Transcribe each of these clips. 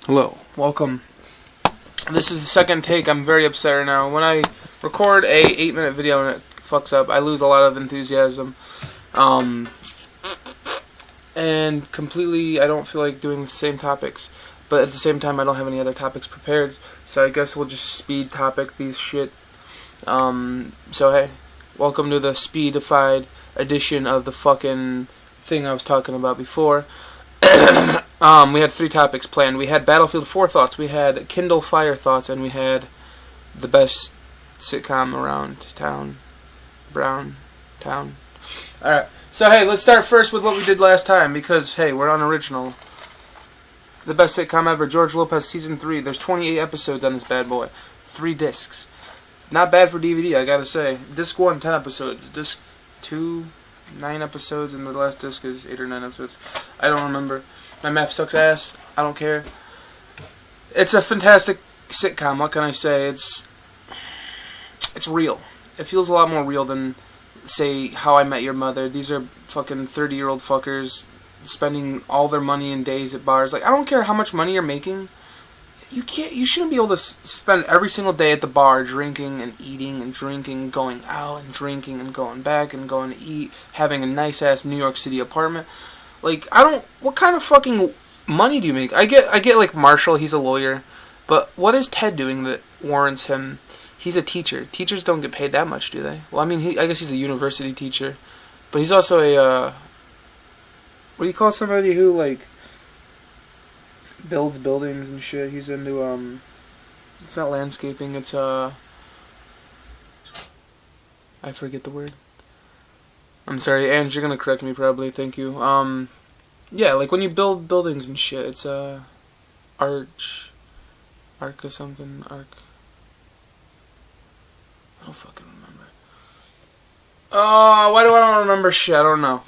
Hello, welcome. This is the second take. I'm very upset right now. When I record a 8-minute video and it fucks up, I lose a lot of enthusiasm. And completely, I don't feel like doing the same topics. But at the same time, I don't have any other topics prepared. So I guess we'll just speed topic these shit. So hey, welcome to the speedified edition of the fucking thing I was talking about before. We had 3 topics planned. We had Battlefield 4 thoughts, we had Kindle Fire thoughts, and we had the best sitcom around town. Brown Town. Alright, so hey, let's start first with what we did last time, because hey, we're unoriginal. The best sitcom ever, George Lopez Season 3. There's 28 episodes on this bad boy. 3 discs. Not bad for DVD, I gotta say. Disc 1, 10 episodes. Disc 2, 9 episodes, and the last disc is 8 or 9 episodes. I don't remember. My math sucks ass. I don't care. It's a fantastic sitcom. What can I say? It's real. It feels a lot more real than, say, How I Met Your Mother. These are fucking 30-year-old fuckers spending all their money in days at bars. Like, I don't care how much money you're making. You shouldn't be able to spend every single day at the bar drinking and eating and drinking, going out and drinking and going back and going to eat, having a nice-ass New York City apartment. Like, what kind of fucking money do you make? I get like Marshall, he's a lawyer, but what is Ted doing that warrants him? He's a teacher. Teachers don't get paid that much, do they? Well, I mean, I guess he's a university teacher, but he's also a, what do you call somebody who, like, builds buildings and shit? He's into, it's not landscaping, it's, I forget the word. I'm sorry, Ange, you're gonna correct me probably, thank you. Yeah, like when you build buildings and shit, it's, arch or something, I don't fucking remember. Why do I not remember shit? I don't know.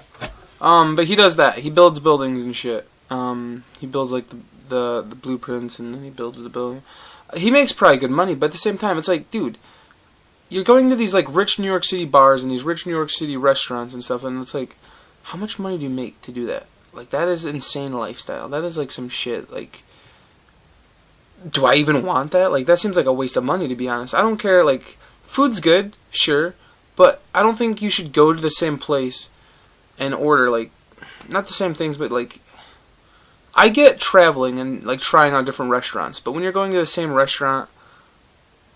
But he does that. He builds buildings and shit. He builds, like, the blueprints, and then he builds the building. He makes probably good money, but at the same time, it's like, dude, you're going to these, like, rich New York City bars and these rich New York City restaurants and stuff, and it's like, how much money do you make to do that? Like, that is insane lifestyle. That is, like, some shit, like, do I even want that? Like, that seems like a waste of money, to be honest. I don't care, like, food's good, sure, but I don't think you should go to the same place and order, like, not the same things, but, like, I get traveling and, like, trying out different restaurants, but when you're going to the same restaurant,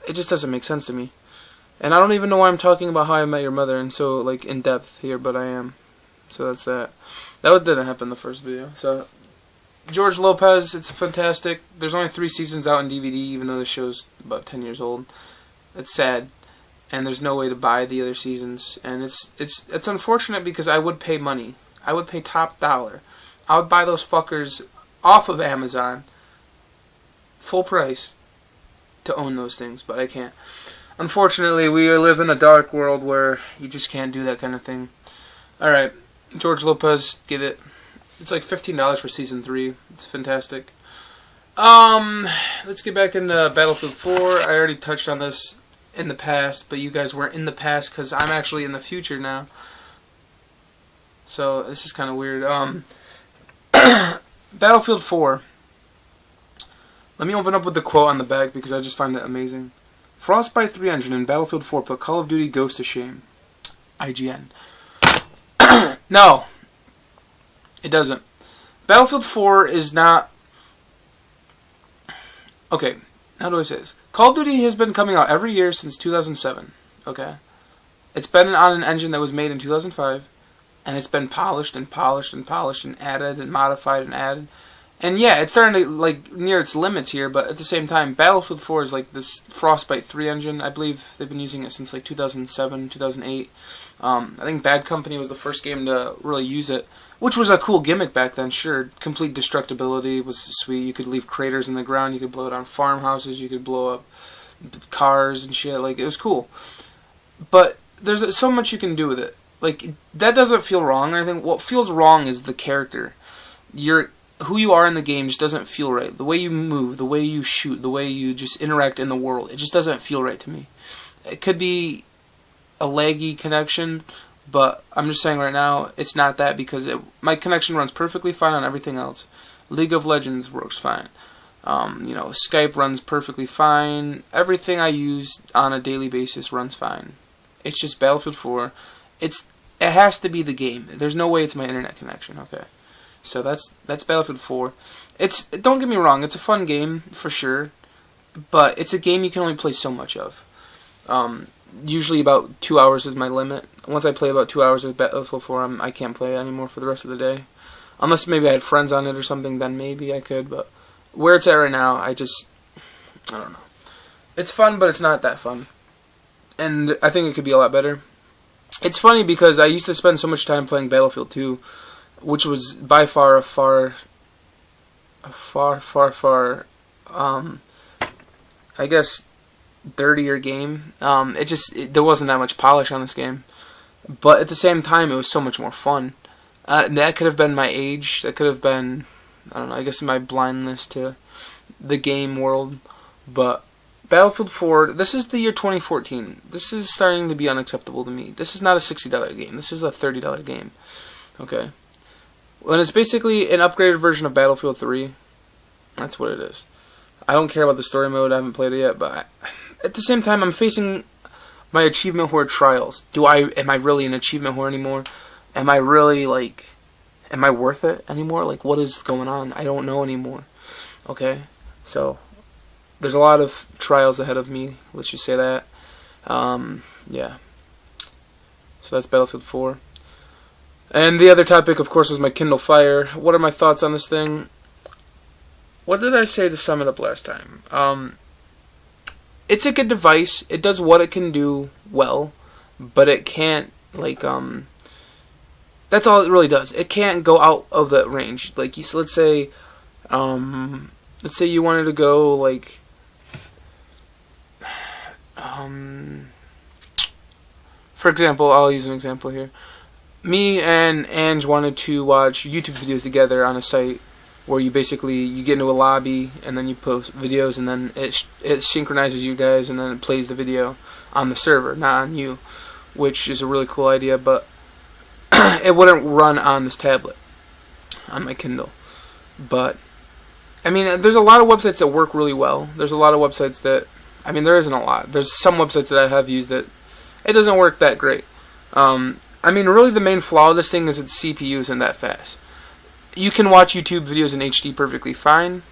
it just doesn't make sense to me. And I don't even know why I'm talking about How I Met Your Mother and so, like, in depth here, but I am. So that's that. That didn't happen in the first video. So, George Lopez, it's fantastic. There's only 3 seasons out on DVD, even though the show's about 10 years old. It's sad. And there's no way to buy the other seasons. And it's unfortunate because I would pay money. I would pay top dollar. I would buy those fuckers off of Amazon, full price, to own those things, but I can't. Unfortunately, we live in a dark world where you just can't do that kind of thing. Alright, George Lopez, get it. It's like $15 for Season 3. It's fantastic. Let's get back into Battlefield 4. I already touched on this in the past, but you guys weren't in the past because I'm actually in the future now. So, this is kind of weird. Battlefield 4. Let me open up with the quote on the back because I just find it amazing. Frostbite 3 engine in Battlefield 4 put Call of Duty Ghosts to shame. IGN. No. It doesn't. Battlefield 4 is not... Okay, how do I say this? Call of Duty has been coming out every year since 2007. Okay? It's been on an engine that was made in 2005. And it's been polished and polished and polished and added and modified and added. And yeah, it's starting to, like, near its limits here, but at the same time, Battlefield 4 is like this Frostbite 3 engine. I believe they've been using it since like 2007, 2008. I think Bad Company was the first game to really use it, which was a cool gimmick back then, sure. Complete destructibility was sweet. You could leave craters in the ground, you could blow down farmhouses, you could blow up cars and shit. Like, it was cool. But there's so much you can do with it. Like, that doesn't feel wrong or anything. What feels wrong is the character. Who you are in the game just doesn't feel right. The way you move, the way you shoot, the way you just interact in the world, it just doesn't feel right to me. It could be a laggy connection, but I'm just saying right now, it's not that because my connection runs perfectly fine on everything else. League of Legends works fine. Skype runs perfectly fine. Everything I use on a daily basis runs fine. It's just Battlefield 4. It has to be the game. There's no way it's my internet connection. Okay, so that's Battlefield 4. Don't get me wrong. It's a fun game for sure, but it's a game you can only play so much of. Usually about 2 hours is my limit. Once I play about 2 hours of Battlefield 4, I can't play it anymore for the rest of the day. Unless maybe I had friends on it or something, then maybe I could. But where it's at right now, I don't know. It's fun, but it's not that fun. And I think it could be a lot better. It's funny because I used to spend so much time playing Battlefield 2, which was by far a far, I guess, dirtier game. There wasn't that much polish on this game. But at the same time, it was so much more fun. That could have been my age. That could have been, I don't know, I guess my blindness to the game world. But Battlefield 4, this is the year 2014. This is starting to be unacceptable to me. This is not a $60 game. This is a $30 game. Okay? When it's basically an upgraded version of Battlefield 3, that's what it is. I don't care about the story mode. I haven't played it yet, but at the same time, I'm facing my achievement whore trials. Am I really an achievement whore anymore? Am I really, am I worth it anymore? What is going on? I don't know anymore. Okay? So, there's a lot of trials ahead of me. Let's just say that. Yeah. So that's Battlefield 4. And the other topic, of course, was my Kindle Fire. What are my thoughts on this thing? What did I say to sum it up last time? It's a good device. It does what it can do well, but it can't, that's all it really does. It can't go out of the range. Let's say you wanted to go, for example, I'll use an example here. Me and Ange wanted to watch YouTube videos together on a site where you get into a lobby and then you post videos and then it synchronizes you guys and then it plays the video on the server, not on you, which is a really cool idea, but it wouldn't run on this tablet, on my Kindle. But, there's a lot of websites that work really well. There's a lot of websites that, there isn't a lot. There's some websites that I have used that it doesn't work that great. Really the main flaw of this thing is its CPU isn't that fast. You can watch YouTube videos in HD perfectly fine.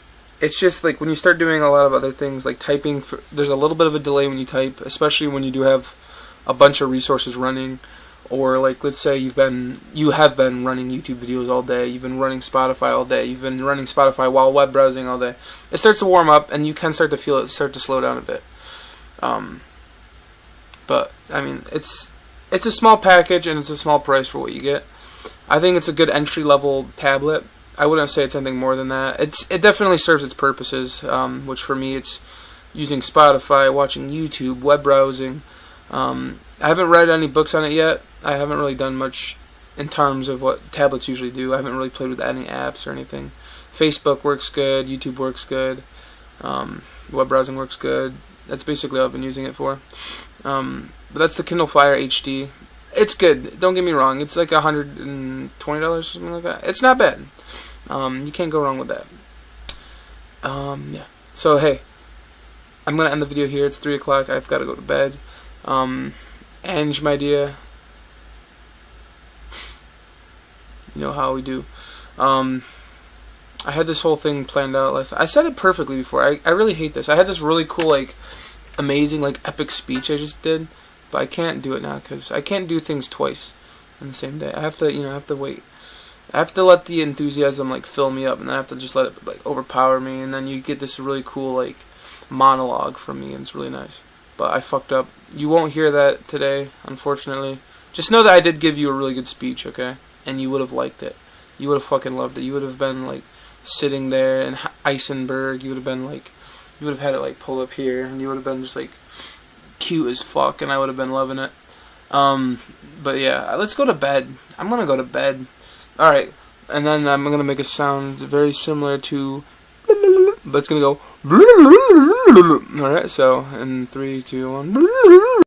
It's just when you start doing a lot of other things like typing, there's a little bit of a delay when you type, especially when you do have a bunch of resources running, or let's say you have been running YouTube videos all day, you've been running Spotify all day, you've been running Spotify while web browsing all day. It starts to warm up and you can start to feel it start to slow down a bit. But it's a small package and it's a small price for what you get. I think it's a good entry-level tablet. I wouldn't say it's anything more than that. It definitely serves its purposes, which for me it's using Spotify, watching YouTube, web browsing. I haven't read any books on it yet. I haven't really done much in terms of what tablets usually do. I haven't really played with any apps or anything. Facebook works good, YouTube works good, web browsing works good. That's basically all I've been using it for. But that's the Kindle Fire HD. It's good. Don't get me wrong. It's like $120 or something like that. It's not bad. You can't go wrong with that. Yeah. So hey, I'm gonna end the video here. It's 3 o'clock. I've got to go to bed. Ange, my dear, you know how we do. I had this whole thing planned out last night. I said it perfectly before. I really hate this. I had this really cool, amazing, epic speech I just did. But I can't do it now because I can't do things twice in the same day. I have to, I have to wait. I have to let the enthusiasm fill me up, and then I have to just let it overpower me, and then you get this really cool monologue from me, and it's really nice. But I fucked up. You won't hear that today, unfortunately. Just know that I did give you a really good speech, okay? And you would have liked it. You would have fucking loved it. You would have been sitting there in Eisenberg. You would have been you would have had it pull up here, and you would have been just cute as fuck, and I would have been loving it. But yeah, let's go to bed. I'm gonna go to bed. Alright, and then I'm gonna make a sound very similar to, but it's gonna go. Alright, so in 3, 2, 1.